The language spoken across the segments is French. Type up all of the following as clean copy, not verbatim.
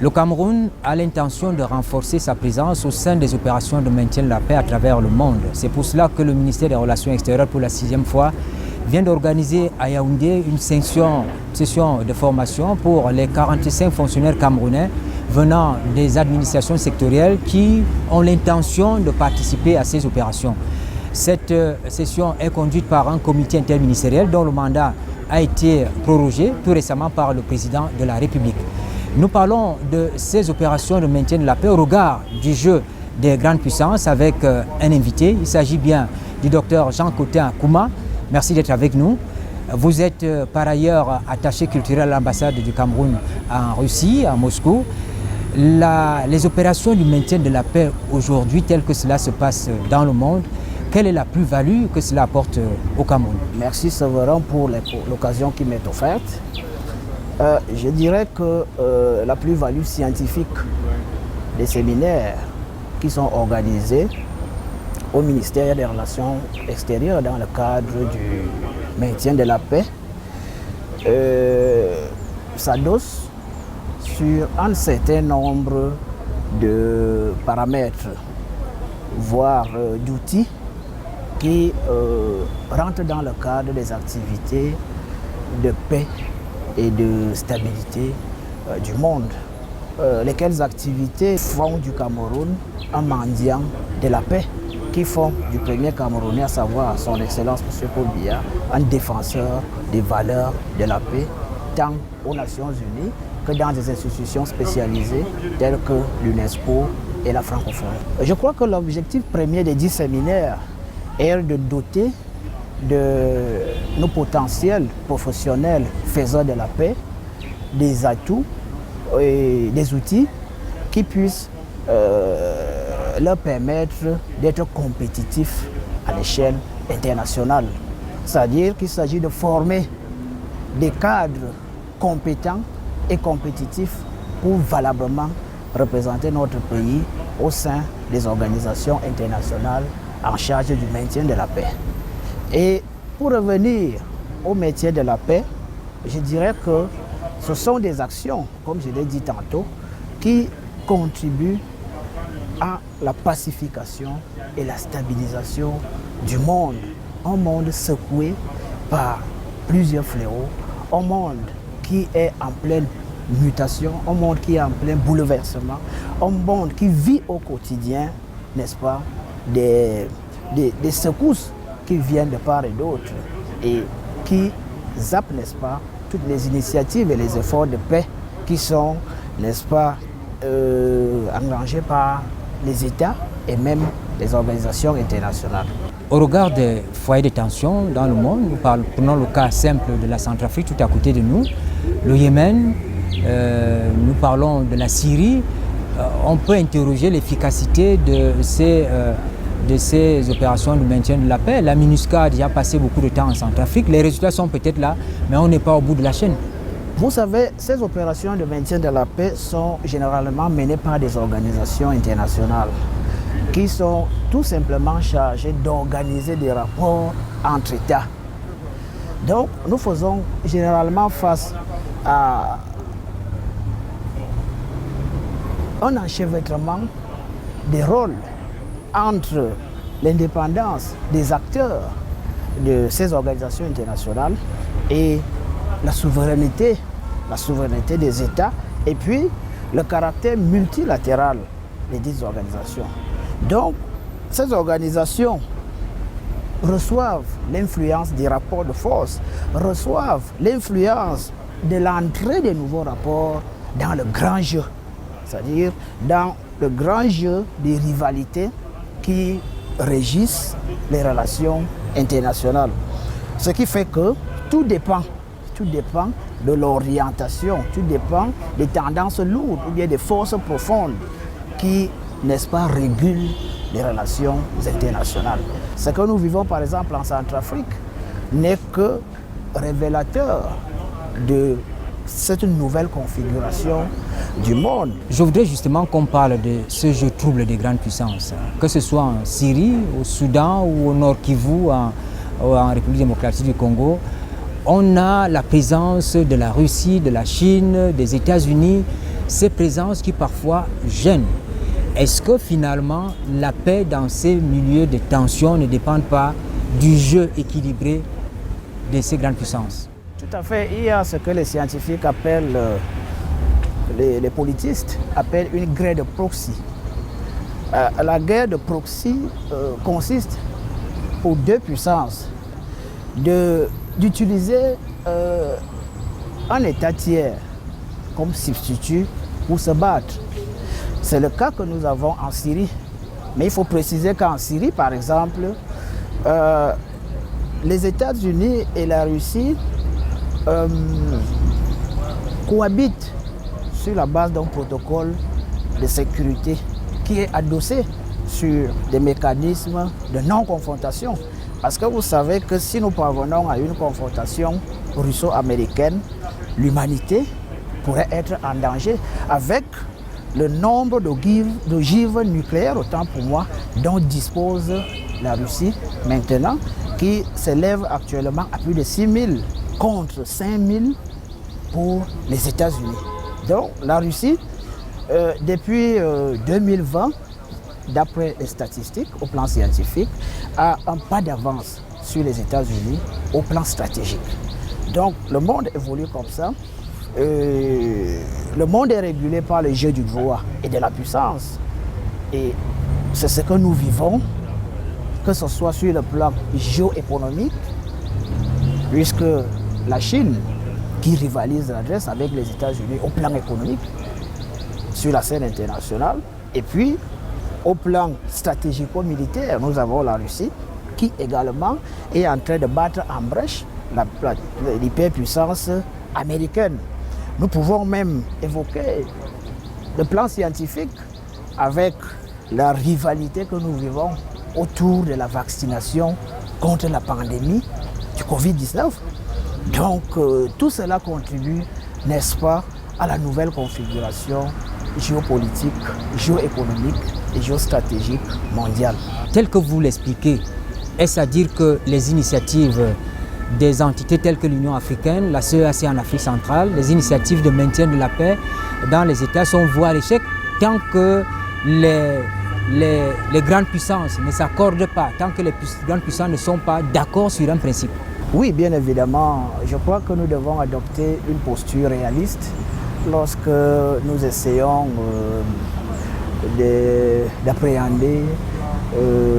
Le Cameroun a l'intention de renforcer sa présence au sein des opérations de maintien de la paix à travers le monde. C'est pour cela que le ministère des Relations extérieures, pour la 6e fois, vient d'organiser à Yaoundé une session de formation pour les 45 fonctionnaires camerounais venant des administrations sectorielles qui ont l'intention de participer à ces opérations. Cette session est conduite par un comité interministériel dont le mandat a été prorogé tout récemment par le président de la République. Nous parlons de ces opérations de maintien de la paix au regard du jeu des grandes puissances avec un invité. Il s'agit bien du docteur Jean-Cottin Kouma. Merci d'être avec nous. Vous êtes par ailleurs attaché culturel à l'ambassade du Cameroun en Russie, à Moscou. Les opérations du maintien de la paix aujourd'hui, telles que cela se passe dans le monde, quelle est la plus-value que cela apporte au Cameroun? Merci Séverin pour l'occasion qui m'est offerte. Je dirais que la plus-value scientifique des séminaires qui sont organisés au ministère des Relations extérieures dans le cadre du maintien de la paix s'adosse sur un certain nombre de paramètres, voire d'outils qui rentrent dans le cadre des activités de paix et de stabilité du monde. Lesquelles activités font du Cameroun un mendiant de la paix, qui font du premier Camerounais, à savoir son Excellence M. Paul Biya, un défenseur des valeurs de la paix, tant aux Nations Unies que dans des institutions spécialisées telles que l'UNESCO et la francophonie. Je crois que l'objectif premier des 10 séminaires est de doter de nos potentiels professionnels faiseurs de la paix des atouts et des outils qui puissent leur permettre d'être compétitifs à l'échelle internationale. C'est-à-dire qu'il s'agit de former des cadres compétents et compétitifs pour valablement représenter notre pays au sein des organisations internationales en charge du maintien de la paix. Et pour revenir au maintien de la paix, je dirais que ce sont des actions, comme je l'ai dit tantôt, qui contribuent à la pacification et la stabilisation du monde. Un monde secoué par plusieurs fléaux, un monde qui est en pleine mutation, un monde qui est en plein bouleversement, un monde qui vit au quotidien, n'est-ce pas, des secousses qui viennent de part et d'autre et qui zappent, n'est-ce pas, toutes les initiatives et les efforts de paix qui sont, n'est-ce pas, engagés par les États et même les organisations internationales. Au regard des foyers de tension dans le monde, nous prenons le cas simple de la Centrafrique tout à côté de nous, le Yémen, nous parlons de la Syrie, on peut interroger l'efficacité de ces opérations de maintien de la paix. La MINUSCA a déjà passé beaucoup de temps en Centrafrique, les résultats sont peut-être là, mais on n'est pas au bout de la chaîne. Vous savez, ces opérations de maintien de la paix sont généralement menées par des organisations internationales qui sont tout simplement chargées d'organiser des rapports entre États. Donc, nous faisons généralement face à un enchevêtrement des rôles entre l'indépendance des acteurs de ces organisations internationales et la souveraineté des États et puis le caractère multilatéral des dites organisations. Donc, ces organisations reçoivent l'influence des rapports de force, reçoivent l'influence de l'entrée des nouveaux rapports dans le grand jeu, c'est-à-dire dans le grand jeu des rivalités qui régissent les relations internationales. Ce qui fait que tout dépend de l'orientation, tout dépend des tendances lourdes ou bien des forces profondes qui, n'est-ce pas, régulent les relations internationales. Ce que nous vivons par exemple en Centrafrique n'est que révélateur de cette nouvelle configuration du monde. Je voudrais justement qu'on parle de ce jeu trouble des grandes puissances, que ce soit en Syrie, au Soudan ou au Nord Kivu, en République démocratique du Congo. On a la présence de la Russie, de la Chine, des États-Unis. ces présences qui parfois gênent. Est-ce que finalement la paix dans ces milieux de tension ne dépend pas du jeu équilibré de ces grandes puissances? Tout à fait. Il y a ce que les scientifiques appellent, les politistes appellent une guerre de proxy. La guerre de proxy consiste pour deux puissances d'utiliser un État tiers comme substitut pour se battre. C'est le cas que nous avons en Syrie. Mais il faut préciser qu'en Syrie, par exemple, les États-Unis et la Russie cohabitent sur la base d'un protocole de sécurité qui est adossé sur des mécanismes de non-confrontation. Parce que vous savez que si nous parvenons à une confrontation russo-américaine, l'humanité pourrait être en danger avec le nombre d'ogives nucléaires, autant pour moi, dont dispose la Russie maintenant, qui s'élève actuellement à plus de 6 000 contre 5 000 pour les États-Unis. Donc la Russie, depuis 2020, d'après les statistiques au plan scientifique, a un pas d'avance sur les États-Unis au plan stratégique. Donc le monde évolue comme ça. Le monde est régulé par le jeu du droit et de la puissance. Et c'est ce que nous vivons, que ce soit sur le plan géoéconomique, puisque la Chine, qui rivalise l'adresse avec les États-Unis au plan économique, sur la scène internationale, et puis au plan stratégico-militaire, nous avons la Russie, qui également est en train de battre en brèche l'hyperpuissance américaine. Nous pouvons même évoquer le plan scientifique avec la rivalité que nous vivons autour de la vaccination contre la pandémie du Covid-19. Donc tout cela contribue, n'est-ce pas, à la nouvelle configuration géopolitique, géoéconomique et géostratégique mondiale. Tel que vous l'expliquez, est-ce à dire que les initiatives des entités telles que l'Union africaine, la CEAC en Afrique centrale, les initiatives de maintien de la paix dans les États sont vouées à l'échec tant que les grandes puissances ne s'accordent pas, tant que les grandes puissances ne sont pas d'accord sur un principe? Oui, bien évidemment, je crois que nous devons adopter une posture réaliste lorsque nous essayons d'appréhender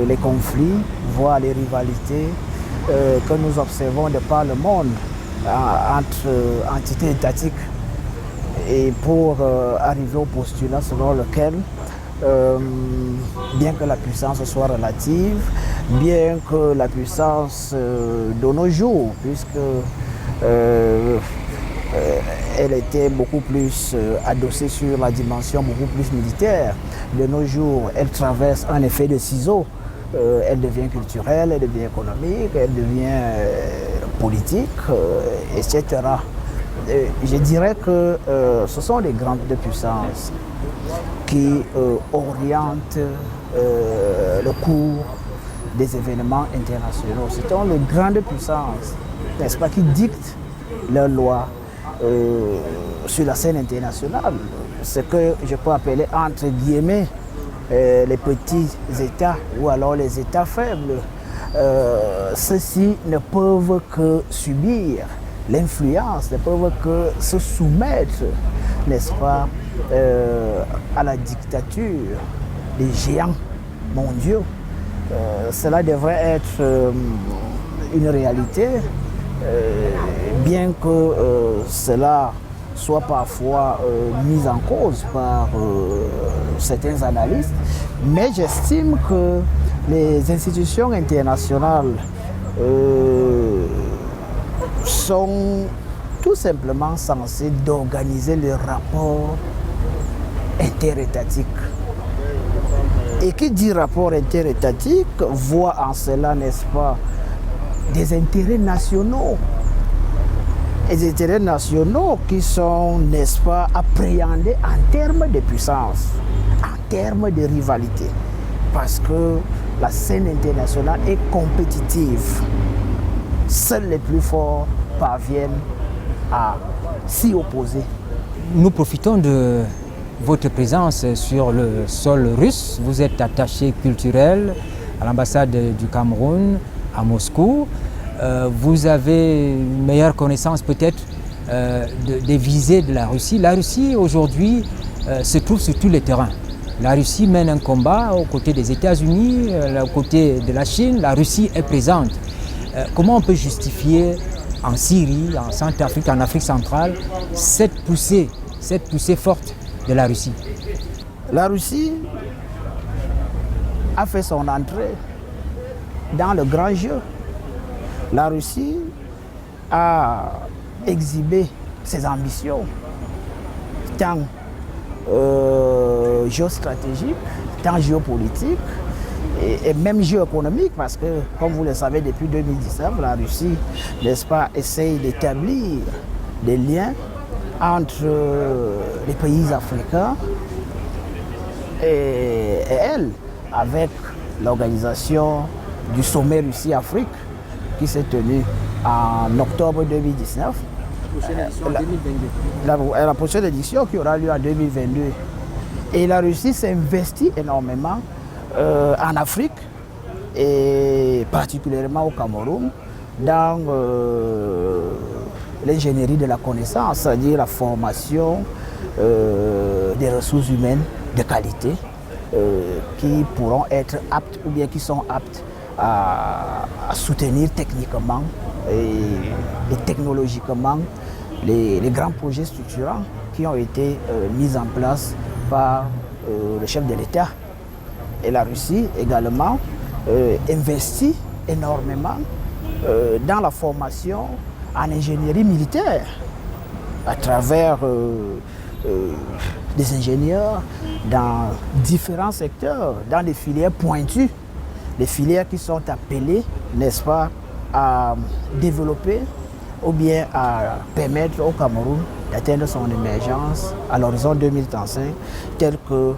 les conflits, voire les rivalités que nous observons de par le monde entre entités étatiques, et pour arriver au postulat selon lequel bien que la puissance soit relative, bien que la puissance de nos jours, puisque elle était beaucoup plus adossée sur la dimension beaucoup plus militaire, de nos jours elle traverse un effet de ciseaux. Elle devient culturelle, elle devient économique, elle devient politique, etc. Je dirais que ce sont les grandes puissances qui orientent le cours des événements internationaux. Ce sont les grandes puissances, n'est-ce pas, qui dictent leurs lois sur la scène internationale. Ce que je peux appeler entre guillemets les petits États ou alors les États faibles. Ceux-ci ne peuvent que subir l'influence, ne peuvent que se soumettre, n'est-ce pas, à la dictature des géants mondiaux. Cela devrait être une réalité, bien que cela soit parfois mis en cause par certains analystes, mais j'estime que les institutions internationales sont tout simplement censées d'organiser les rapports interétatiques. Et qui dit rapport interétatique voit en cela, n'est-ce pas, des intérêts nationaux. Et des intérêts nationaux qui sont, n'est-ce pas, appréhendés en termes de puissance, en termes de rivalité. Parce que la scène internationale est compétitive. Seuls les plus forts parviennent à s'y opposer. Nous profitons de votre présence sur le sol russe. Vous êtes attaché culturel à l'ambassade du Cameroun à Moscou. Vous avez une meilleure connaissance peut-être des visées de la Russie. La Russie aujourd'hui se trouve sur tous les terrains. La Russie mène un combat aux côtés des États-Unis, aux côtés de la Chine. La Russie est présente. Comment on peut justifier en Syrie, en Centrafrique, en Afrique centrale, cette poussée forte de la Russie? La Russie a fait son entrée dans le grand jeu. La Russie a exhibé ses ambitions, tant géostratégiques, tant géopolitiques et même géoéconomiques, parce que, comme vous le savez, depuis 2019, la Russie, n'est-ce pas, essaye d'établir des liens entre les pays africains et elle, avec l'organisation du sommet Russie-Afrique qui s'est tenu en octobre 2019. La prochaine édition qui aura lieu en 2022. Et la Russie s'investit énormément en Afrique et particulièrement au Cameroun dans l'ingénierie de la connaissance, c'est-à-dire la formation des ressources humaines de qualité qui pourront être aptes ou bien qui sont aptes à soutenir techniquement et technologiquement les grands projets structurants qui ont été mis en place par le chef de l'État. Et la Russie également investit énormément dans la formation en ingénierie militaire à travers des ingénieurs dans différents secteurs, dans des filières pointues, des filières qui sont appelées, n'est-ce pas, à développer ou bien à permettre au Cameroun d'atteindre son émergence à l'horizon 2035 tel que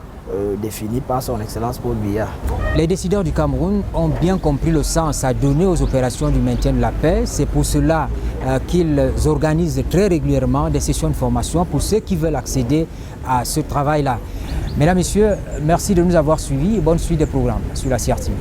défini par son Excellence Paul Biya. Les décideurs du Cameroun ont bien compris le sens à donner aux opérations du maintien de la paix. C'est pour cela qu'ils organisent très régulièrement des sessions de formation pour ceux qui veulent accéder à ce travail-là. Mesdames, Messieurs, merci de nous avoir suivis et bonne suite des programmes sur la CRTV.